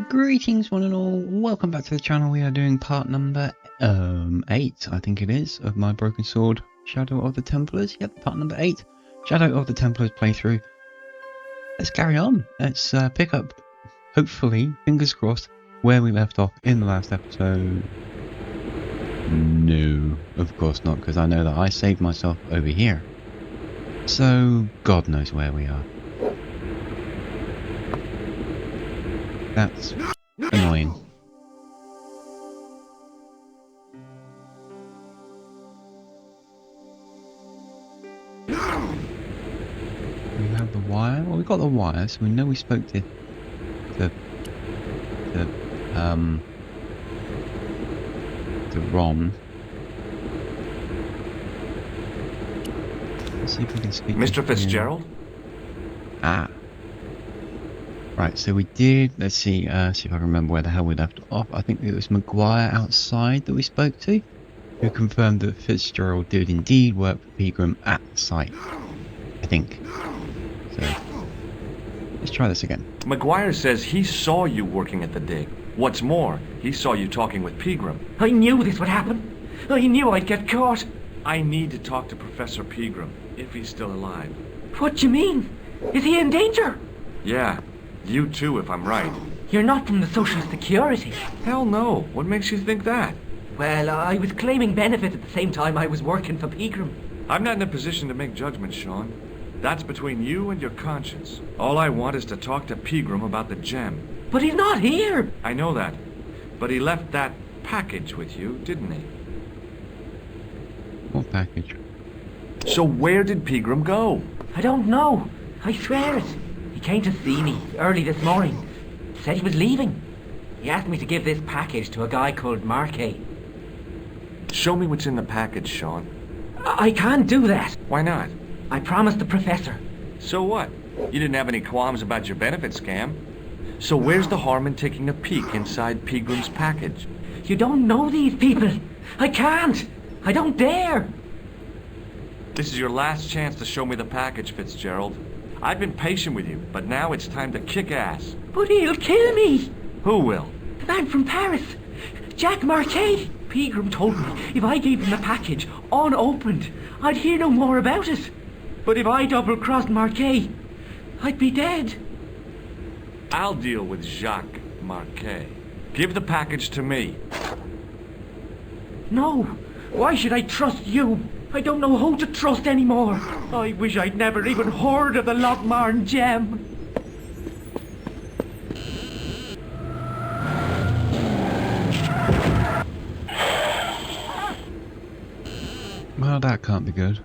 Greetings one and all, welcome back to the channel. We are doing part number 8, I think it is, of my Broken Sword Shadow of the Templars. Yep, part number 8, Shadow of the Templars playthrough. Let's carry on. Let's pick up, hopefully, fingers crossed, where we left off in the last episode. No, of course not, because I know that I saved myself over here. So, God knows where we are. That's annoying. We have the wire. Well, we got the wire, so we know we spoke to Ron. Let's see if we can speak. Mr. Fitzgerald? Ah. Right, so we did, let's see, see if I can remember where the hell we left off. I think it was Maguire outside that we spoke to, who confirmed that Fitzgerald did indeed work for Pegram at the site, I think. So, let's try this again. Maguire says he saw you working at the dig. What's more, he saw you talking with Pegram. I knew this would happen. I knew I'd get caught. I need to talk to Professor Pegram, if he's still alive. What do you mean? Is he in danger? Yeah. You too, if I'm right. You're not from the Social Security. Hell no. What makes you think that? Well, I was claiming benefit at the same time I was working for Pegram. I'm not in a position to make judgments, Sean. That's between you and your conscience. All I want is to talk to Pegram about the gem. But he's not here. I know that. But he left that package with you, didn't he? What package? So where did Pegram go? I don't know. I swear it. He came to see me early this morning. Said he was leaving. He asked me to give this package to a guy called Marquet. Show me what's in the package, Sean. I can't do that. Why not? I promised the professor. So what? You didn't have any qualms about your benefit scam. So where's the harm in taking a peek inside Pegram's package? You don't know these people. I can't. I don't dare. This is your last chance to show me the package, Fitzgerald. I've been patient with you, but now it's time to kick ass. But he'll kill me. Who will? The man from Paris. Jack Marquet. Pegram told me if I gave him the package unopened, I'd hear no more about it. But if I double-crossed Marquet, I'd be dead. I'll deal with Jacques Marquet. Give the package to me. No. Why should I trust you? I don't know who to trust anymore. I wish I'd never even heard of the Lochmarn gem. Well, that can't be good.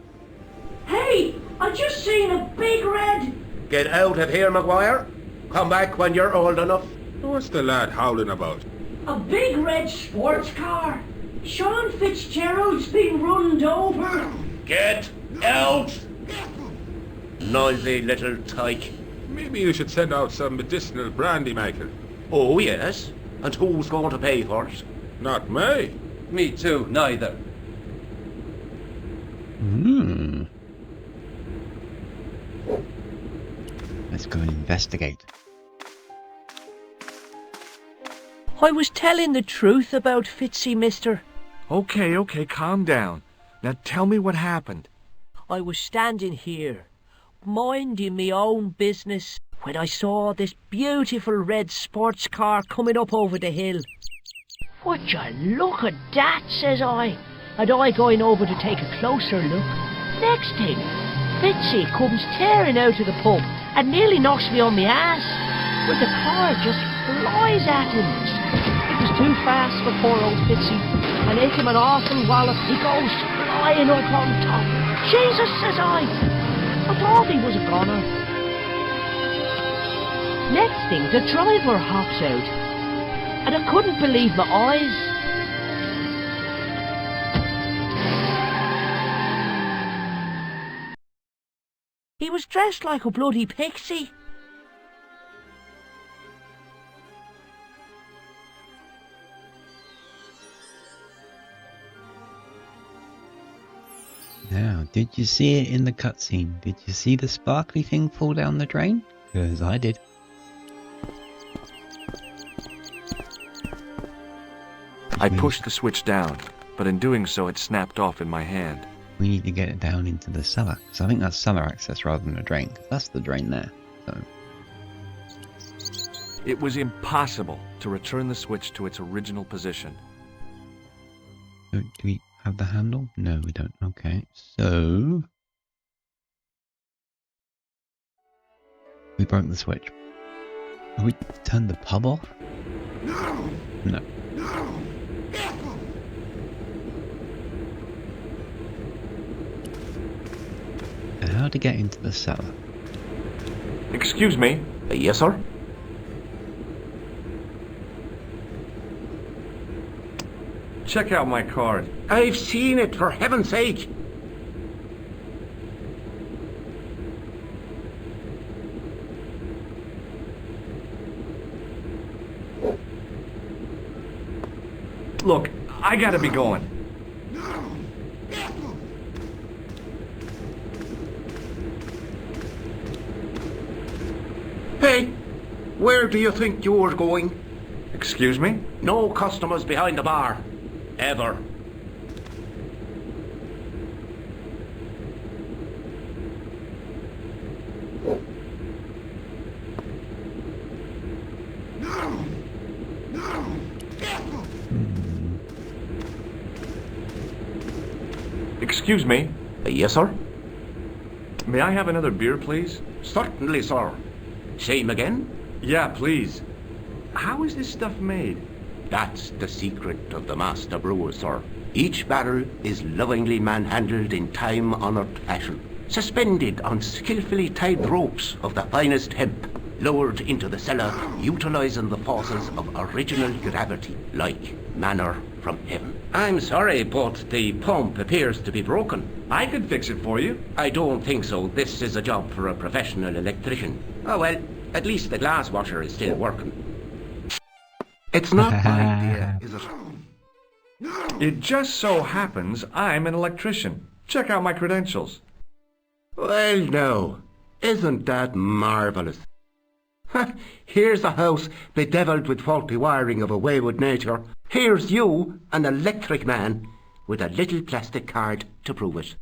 Hey, I just seen a big red... Get out of here, Maguire. Come back when you're old enough. What's the lad howling about? A big red sports car. Sean Fitzgerald's been runned over. Get out! Noisy little tyke. Maybe you should send out some medicinal brandy maker. Oh, yes? And who's going to pay for it? Not me. Me too, neither. Let's go and investigate. I was telling the truth about Fitzy, mister. Okay, calm down. Now tell me what happened. I was standing here, minding me own business, when I saw this beautiful red sports car coming up over the hill. Would you look at that, says I, and I going over to take a closer look. Next thing, Fitzy comes tearing out of the pub and nearly knocks me on my ass, when the car just flies at him. It was too fast for poor old Fitzy, and hit him an awful wallop. He goes flying up on top. Jesus, says I thought he was a goner. Next thing, the driver hops out, and I couldn't believe my eyes. He was dressed like a bloody pixie. Now, did you see it in the cutscene? Did you see the sparkly thing fall down the drain? Because I did. I we pushed the switch down, but in doing so it snapped off in my hand. need to get it down into the cellar. So I think that's cellar access rather than a drain. That's the drain there. So It was impossible to return the switch to its original position. do we have the handle? No, we don't. Okay, so we broke the switch. Have we turned the pub off? No. And how to get into the cellar? Excuse me? Yes, sir? Check out my card. I've seen it, for heaven's sake. Look, I gotta be going. Hey, where do you think you're going? Excuse me? No customers behind the bar. Ever. Excuse me? Yes, sir? May I have another beer, please? Certainly, sir. Same again? Yeah, please. How is this stuff made? That's the secret of the master brewer, sir. Each barrel is lovingly manhandled in time-honoured fashion, suspended on skillfully tied ropes of the finest hemp, lowered into the cellar, utilising the forces of original gravity, like manna from heaven. I'm sorry, but the pump appears to be broken. I could fix it for you. I don't think so. This is a job for a professional electrician. Oh well, at least the glass washer is still working. It's not my idea, is it? It just so happens I'm an electrician. Check out my credentials. Well, no. Isn't that marvellous? Here's a house bedevilled with faulty wiring of a wayward nature. Here's you, an electric man, with a little plastic card to prove it.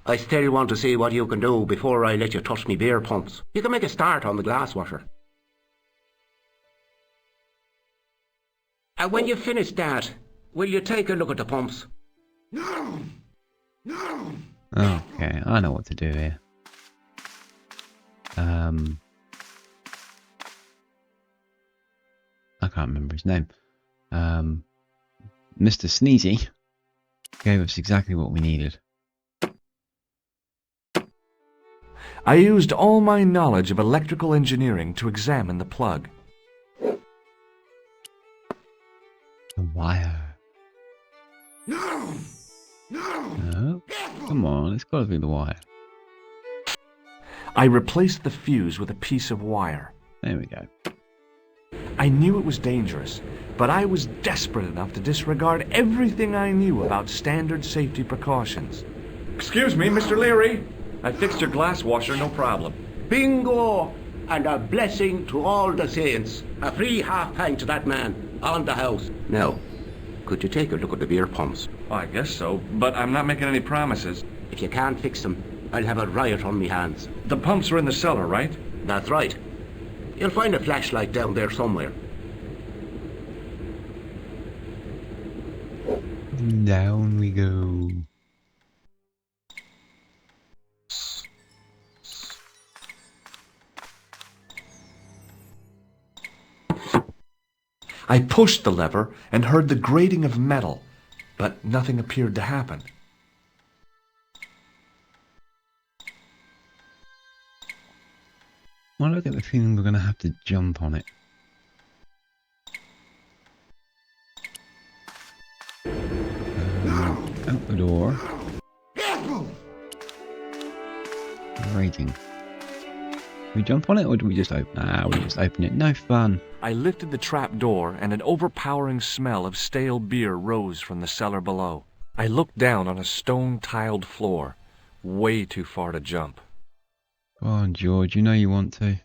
I still want to see what you can do before I let you touch me beer pumps. You can make a start on the glass washer. And when you've finished that, will you take a look at the pumps? Okay, I know what to do here. I can't remember his name. Mr. Sneezy gave us exactly what we needed. I used all my knowledge of electrical engineering to examine the plug. The wire. No! Come on, it's got to be the wire. I replaced the fuse with a piece of wire. There we go. I knew it was dangerous, but I was desperate enough to disregard everything I knew about standard safety precautions. Excuse me, Mr. Leary. I fixed your glass washer, no problem. Bingo! And a blessing to all the saints. A free half-pint to that man, on the house. Now, could you take a look at the beer pumps? Well, I guess so, but I'm not making any promises. If you can't fix them, I'll have a riot on me hands. The pumps are in the cellar, right? That's right. You'll find a flashlight down there somewhere. Down we go. I pushed the lever and heard the grating of metal, but nothing appeared to happen. Well, I get the feeling we're going to have to jump on it. Out the door. Rating. Do we jump on it or do we just open? We just open it. No fun. I lifted the trap door and an overpowering smell of stale beer rose from the cellar below. I looked down on a stone-tiled floor, way too far to jump. Go on, George. You know you want to.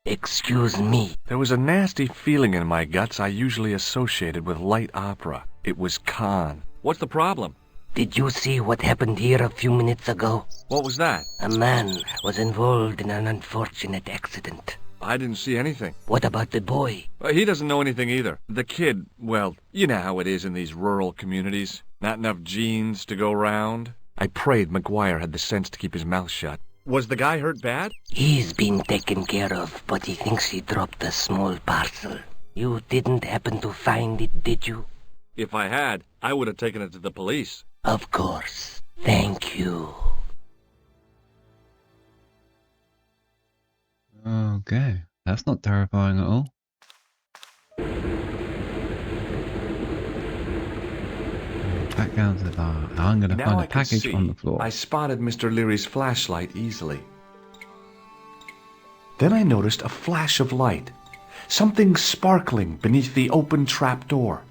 Excuse me. There was a nasty feeling in my guts I usually associated with light opera. It was Khan. What's the problem? Did you see what happened here a few minutes ago? What was that? A man was involved in an unfortunate accident. I didn't see anything. What about the boy? He doesn't know anything either. The kid, well, you know how it is in these rural communities. Not enough genes to go round. I prayed McGuire had the sense to keep his mouth shut. Was the guy hurt bad? He's been taken care of, but he thinks he dropped a small parcel. You didn't happen to find it, did you? If I had, I would have taken it to the police. Of course. Thank you. Okay, that's not terrifying at all. Back down to the bar. I'm going to Now find I a can package see. on the floor. I spotted Mr. Leary's flashlight easily. Then I noticed a flash of light. Something sparkling beneath the open trap door.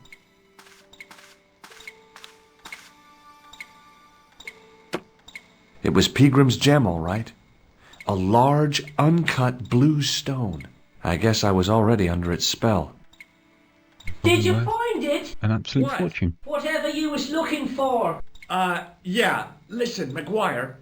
It was Peagram's gem, all right. A large, uncut blue stone. I guess I was already under its spell. Did you Worth find it? an absolute What? fortune. Whatever you was looking for. Yeah. Listen, McGuire.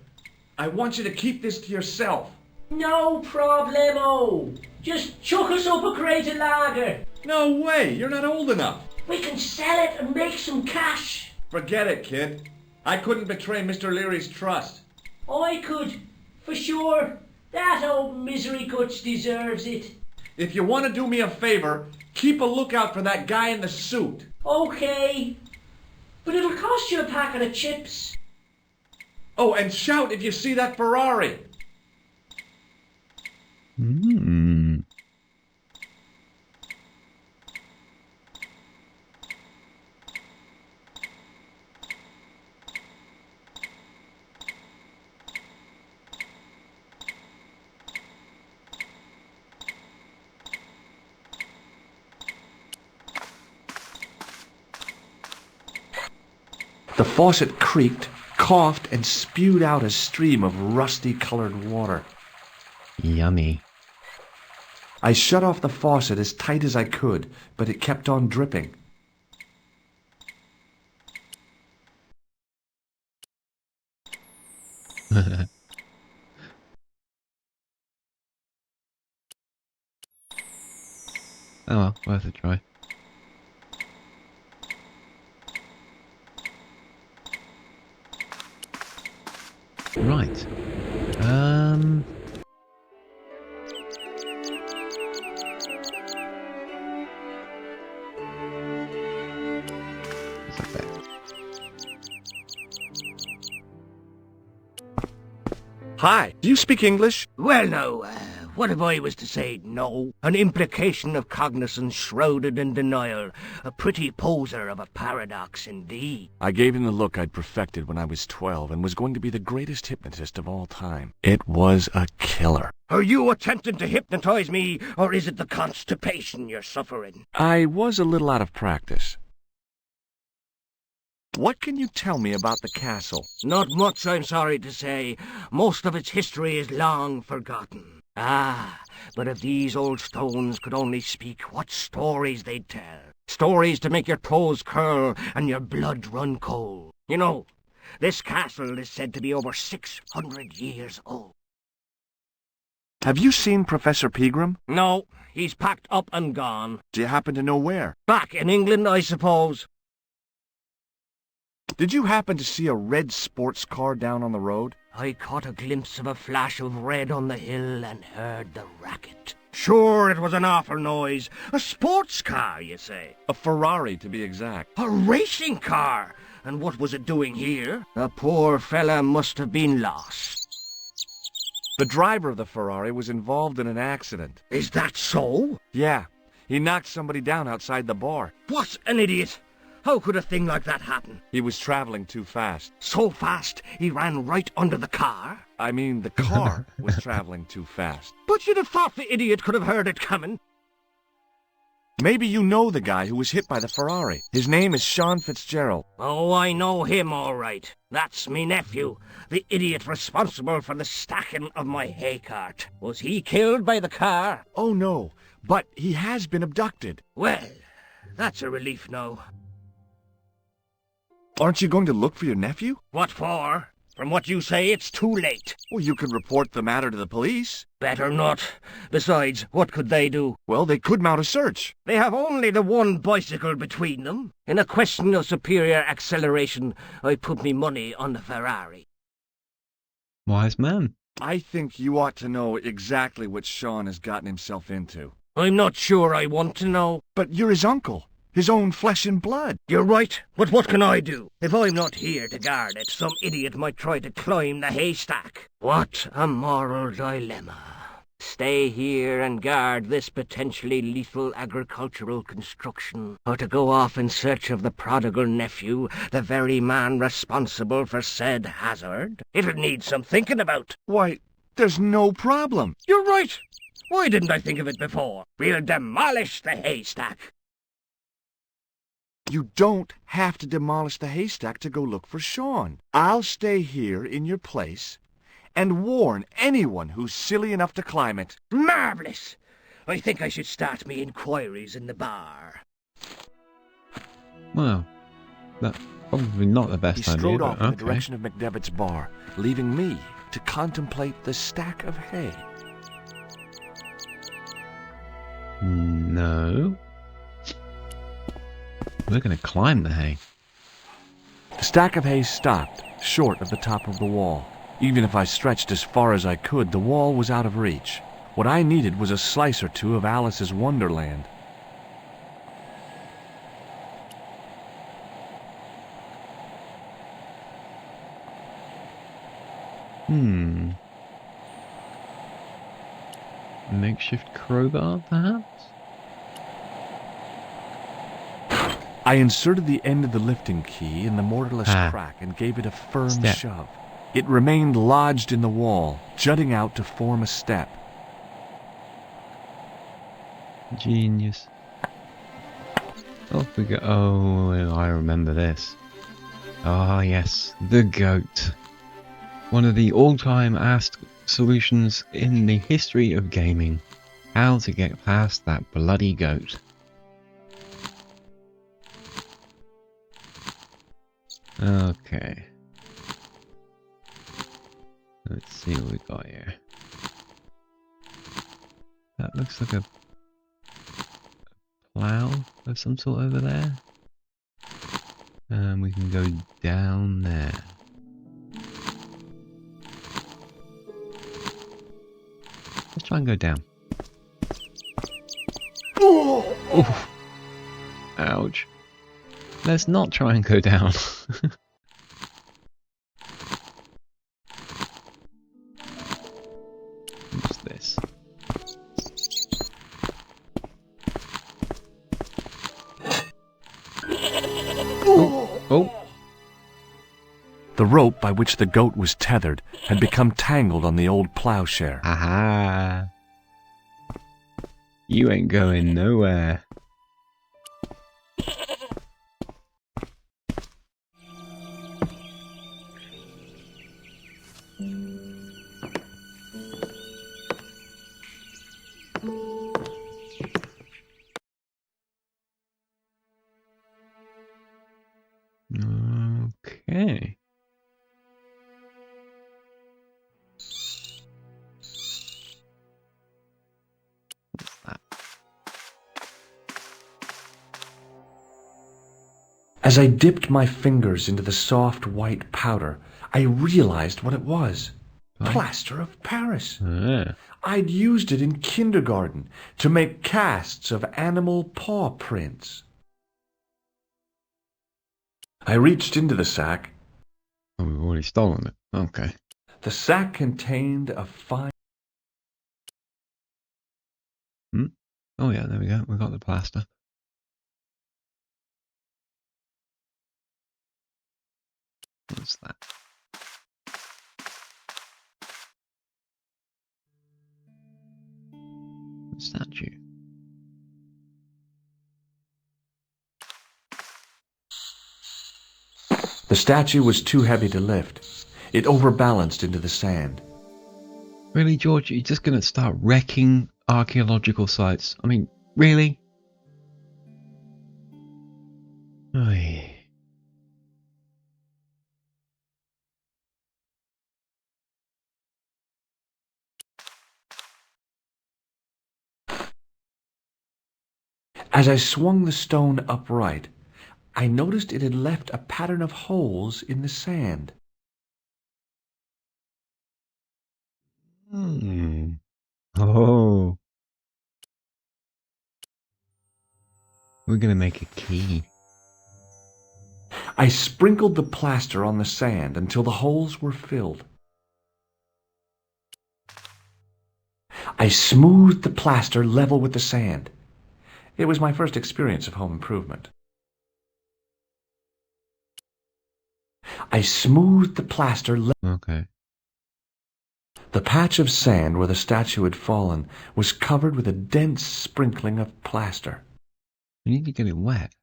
I want you to keep this to yourself. No problemo. Just chuck us up a crate of lager. No way, you're not old enough. We can sell it and make some cash. Forget it, kid. I couldn't betray Mr. Leary's trust. I could, for sure. That old misery guts deserves it. If you want to do me a favor, keep a lookout for that guy in the suit. Okay. But it'll cost you a packet of chips. Oh, and shout if you see that Ferrari. Hmm. The faucet creaked, coughed, and spewed out a stream of rusty-colored water. Yummy. I shut off the faucet as tight as I could, but it kept on dripping. Oh well, worth a try. Right. What's up there? Hi, do you speak English? Well, no, what if I was to say no? An implication of cognizance shrouded in denial. A pretty poser of a paradox indeed. I gave him the look I'd perfected when I was 12 and was going to be the greatest hypnotist of all time. It was a killer. Are you attempting to hypnotize me, or is it the constipation you're suffering? I was a little out of practice. What can you tell me about the castle? Not much, I'm sorry to say. Most of its history is long forgotten. Ah, but if these old stones could only speak, what stories they'd tell. Stories to make your toes curl and your blood run cold. You know, this castle is said to be over 600 years old. Have you seen Professor Pegram? No, he's packed up and gone. Do you happen to know where? Back in England, I suppose. Did you happen to see a red sports car down on the road? I caught a glimpse of a flash of red on the hill and heard the racket. Sure, it was an awful noise. A sports car, you say? A Ferrari, to be exact. A racing car? And what was it doing here? The poor fella must have been lost. The driver of the Ferrari was involved in an accident. Is that so? Yeah, he knocked somebody down outside the bar. What an idiot! How could a thing like that happen? He was traveling too fast. So fast, he ran right under the car? I mean, the car was traveling too fast. But you'd have thought the idiot could have heard it coming. Maybe you know the guy who was hit by the Ferrari. His name is Sean Fitzgerald. Oh, I know him all right. That's me nephew, the idiot responsible for the stacking of my hay cart. Was he killed by the car? Oh no, but he has been abducted. Well, that's a relief now. Aren't you going to look for your nephew? What for? From what you say, it's too late. Well, you could report the matter to the police. Better not. Besides, what could they do? Well, they could mount a search. They have only the one bicycle between them. In a question of superior acceleration, I put me money on the Ferrari. Wise man. I think you ought to know exactly what Sean has gotten himself into. I'm not sure I want to know. But you're his uncle. His own flesh and blood. You're right, but what can I do? If I'm not here to guard it, some idiot might try to climb the haystack. What a moral dilemma. Stay here and guard this potentially lethal agricultural construction, or to go off in search of the prodigal nephew, the very man responsible for said hazard? It'll need some thinking about. Why, there's no problem. You're right. Why didn't I think of it before? We'll demolish the haystack. You don't have to demolish the haystack to go look for Sean. I'll stay here in your place and warn anyone who's silly enough to climb it. Marvellous! I think I should start me inquiries in the bar. Well, that's probably not the best He idea. strode but off in the okay. direction of McDevitt's bar, leaving me to contemplate the stack of hay. No. We're going to climb the hay. The stack of hay stopped, short of the top of the wall. Even if I stretched as far as I could, the wall was out of reach. What I needed was a slice or two of Alice's Wonderland. Makeshift crowbar, perhaps? I inserted the end of the lifting key in the mortarless crack and gave it a firm Step. shove. It remained lodged in the wall, jutting out to form a step. Genius. Off we go. Oh, I remember this. Ah, yes, the goat. One of the all-time asked solutions in the history of gaming. How to get past that bloody goat. Okay. Let's see what we got here. That looks like a plough of some sort over there. And we can go down there. Let's try and go down. Oof. Ouch. Let's not try and go down. What's this? Oh. The rope by which the goat was tethered had become tangled on the old plowshare. Aha. You ain't going nowhere. Okay. What's that? As I dipped my fingers into the soft white powder, I realized what it was. Plaster of Paris. Ah. I'd used it in kindergarten to make casts of animal paw prints. I reached into the sack. Oh, we've already stolen it. Okay. The sack contained a fine... Oh yeah, there we go. We got the plaster. What's that? A statue. The statue was too heavy to lift. It overbalanced into the sand. Really, George? You're just going to start wrecking archaeological sites? I mean, really? Oy. As I swung the stone upright, I noticed it had left a pattern of holes in the sand. Hmm. Oh. We're going to make a key. I sprinkled the plaster on the sand until the holes were filled. I smoothed the plaster level with the sand. It was my first experience of home improvement. I smoothed the plaster Okay. The patch of sand where the statue had fallen was covered with a dense sprinkling of plaster. We need to get it wet.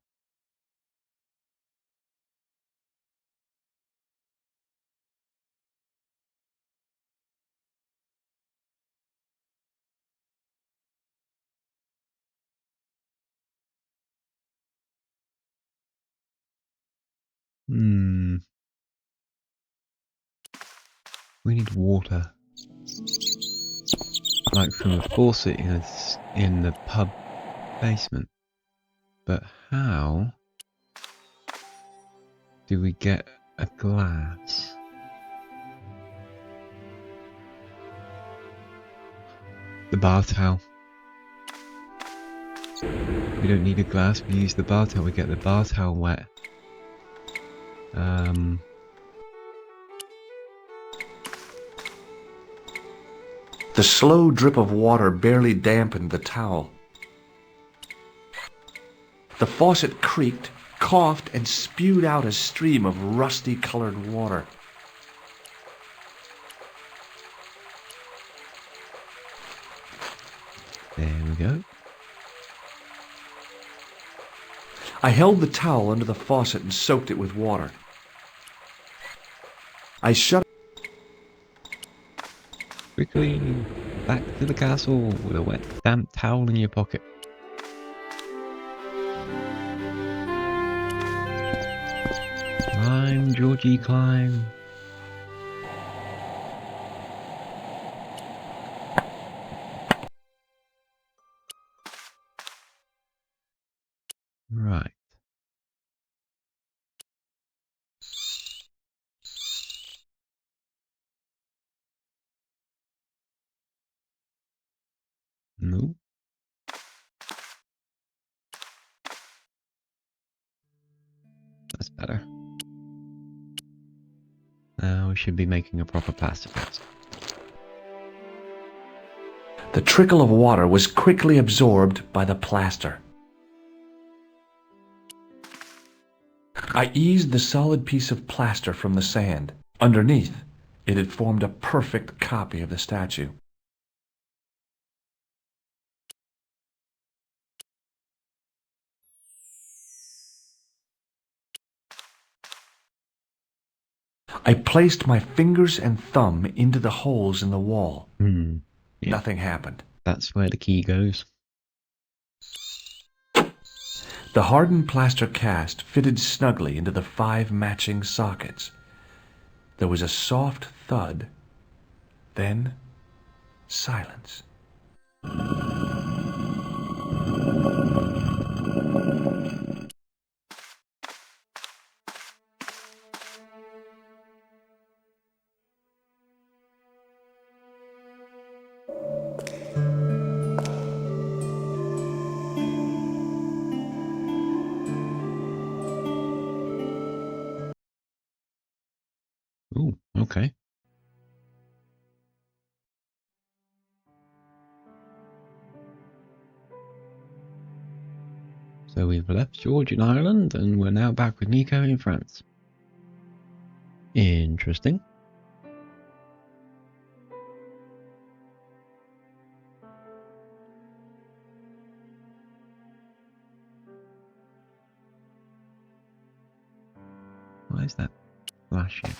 Hmm. We need water. Like from a faucet in the pub basement. But how do we get a glass? The bar towel. We don't need a glass, we use the bar towel, we get the bar towel wet. The slow drip of water barely dampened the towel. The faucet creaked, coughed, and spewed out a stream of rusty-colored water. There we go. I held the towel under the faucet and soaked it with water. I shut. Quickly, back to the castle with a wet, damp towel in your pocket. Climb, Georgie, climb. Right. No. That's better. Now we should be making a proper plaster cast. The trickle of water was quickly absorbed by the plaster. I eased the solid piece of plaster from the sand. Underneath, it had formed a perfect copy of the statue. I placed my fingers and thumb into the holes in the wall. Yeah. Nothing happened. That's where the key goes. The hardened plaster cast fitted snugly into the 5 matching sockets. There was a soft thud, then silence. Ooh, okay. So we've left George in Ireland and we're now back with Nico in France. Interesting. Why is that Flash it.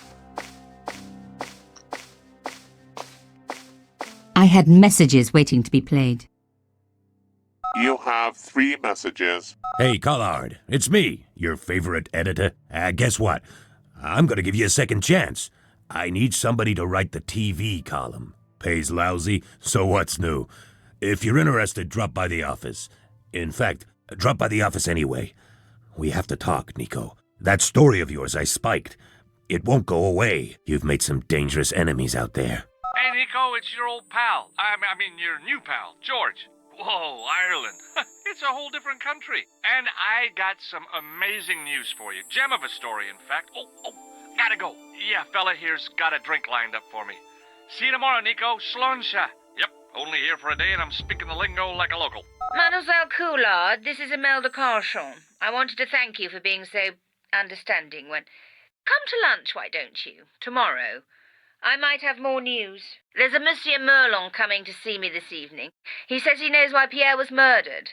I had messages waiting to be played. You have 3 messages. Hey, Collard, it's me, your favorite editor. Guess what? I'm gonna give you a second chance. I need somebody to write the TV column. Pays lousy, so what's new? If you're interested, drop by the office. In fact, drop by the office anyway. We have to talk, Nico. That story of yours I spiked. It won't go away. You've made some dangerous enemies out there. Hey, Nico, it's your old pal. I mean, your new pal, George. Whoa, Ireland. It's a whole different country. And I got some amazing news for you. Gem of a story, in fact. Oh, gotta go. Yeah, fella here's got a drink lined up for me. See you tomorrow, Nico. Slonsha. Yep, only here for a day and I'm speaking the lingo like a local. Mademoiselle Coulard, this is Imelda Carchon. I wanted to thank you for being so understanding when... Come to lunch, why don't you? Tomorrow. I might have more news. There's a Monsieur Merlon coming to see me this evening. He says he knows why Pierre was murdered.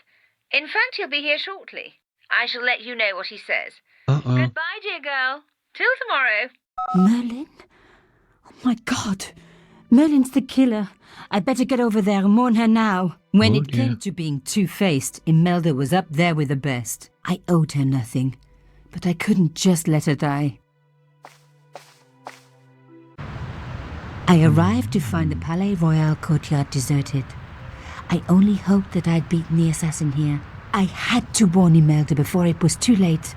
In fact, he'll be here shortly. I shall let you know what he says. Uh-oh. Goodbye, dear girl. Till tomorrow. Merlin? Oh my God. Merlin's the killer. I better get over there and warn her now. When Oh, it came dear. to being two-faced, Imelda was up there with the best. I owed her nothing, but I couldn't just let her die. I arrived to find the Palais Royal courtyard deserted. I only hoped that I'd beaten the assassin here. I had to warn Imelda before it was too late.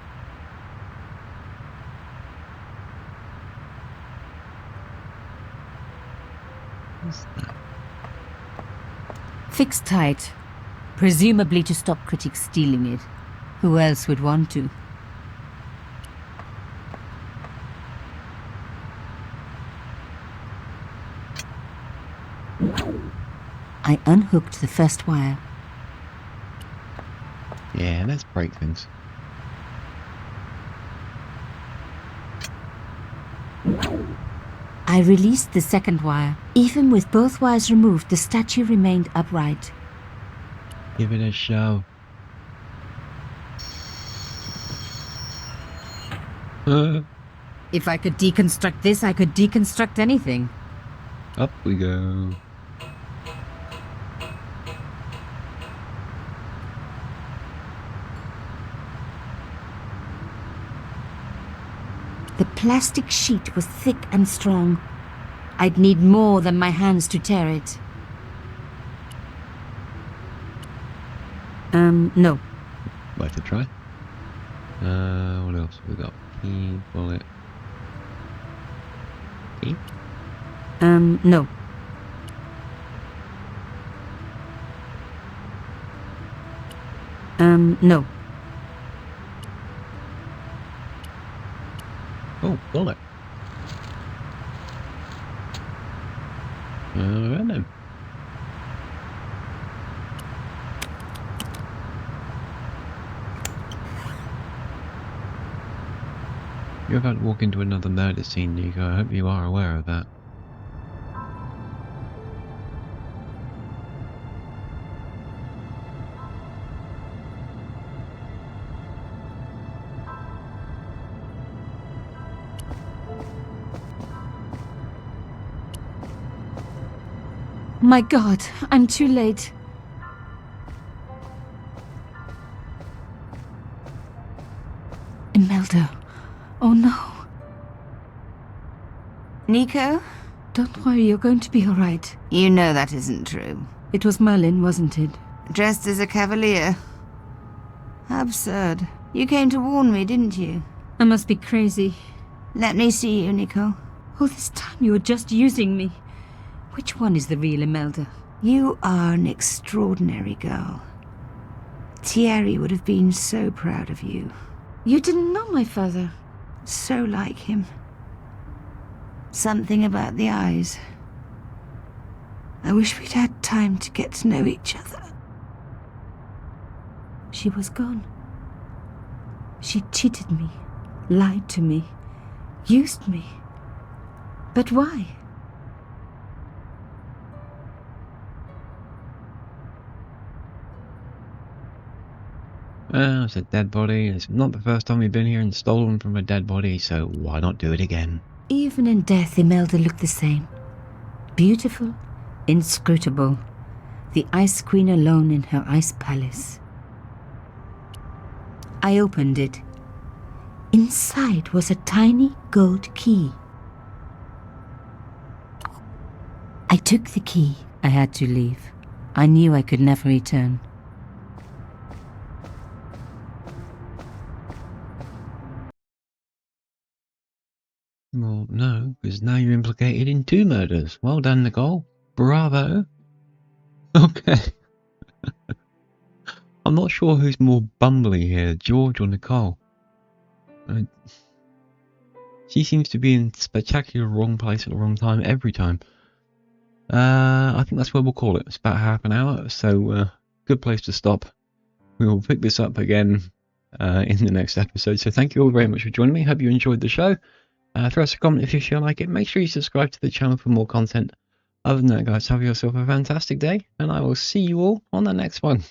What's that? Fixed tight, presumably to stop critics stealing it. Who else would want to? I unhooked the first wire. Yeah, let's break things. I released the second wire. Even with both wires removed, the statue remained upright. Give it a show. If I could deconstruct this, I could deconstruct anything. Up we go. The plastic sheet was thick and strong. I'd need more than my hands to tear it. No. Worth a try. What else have we got? Key, bullet. Key? No. No. Oh, bullet. Alright then. You're about to walk into another murder scene, Nico. I hope you are aware of that. My God, I'm too late. Imelda. Oh no. Nico? Don't worry, you're going to be all right. You know that isn't true. It was Merlin, wasn't it? Dressed as a cavalier. How absurd. You came to warn me, didn't you? I must be crazy. Let me see you, Nico. All this time you were just using me. Which one is the real Imelda? You are an extraordinary girl. Thierry would have been so proud of you. You didn't know my father. So like him. Something about the eyes. I wish we'd had time to get to know each other. She was gone. She cheated me, lied to me, used me. But why? It's a dead body. It's not the first time we've been here and stolen from a dead body, so why not do it again? Even in death, Imelda looked the same. Beautiful, inscrutable. The Ice Queen alone in her ice palace. I opened it. Inside was a tiny gold key. I took the key. I had to leave. I knew I could never return. Well, no, because now you're implicated in 2 murders. Well done, Nicole. Bravo. Okay. I'm not sure who's more bumbly here, George or Nicole. She seems to be in spectacular wrong place at the wrong time every time. I think that's where we'll call it. It's about half an hour, so good place to stop. We will pick this up again in the next episode. So thank you all very much for joining me. Hope you enjoyed the show. Throw us a comment if you feel like it. Make sure you subscribe to the channel for more content. Other than that, guys, have yourself a fantastic day, and I will see you all on the next one.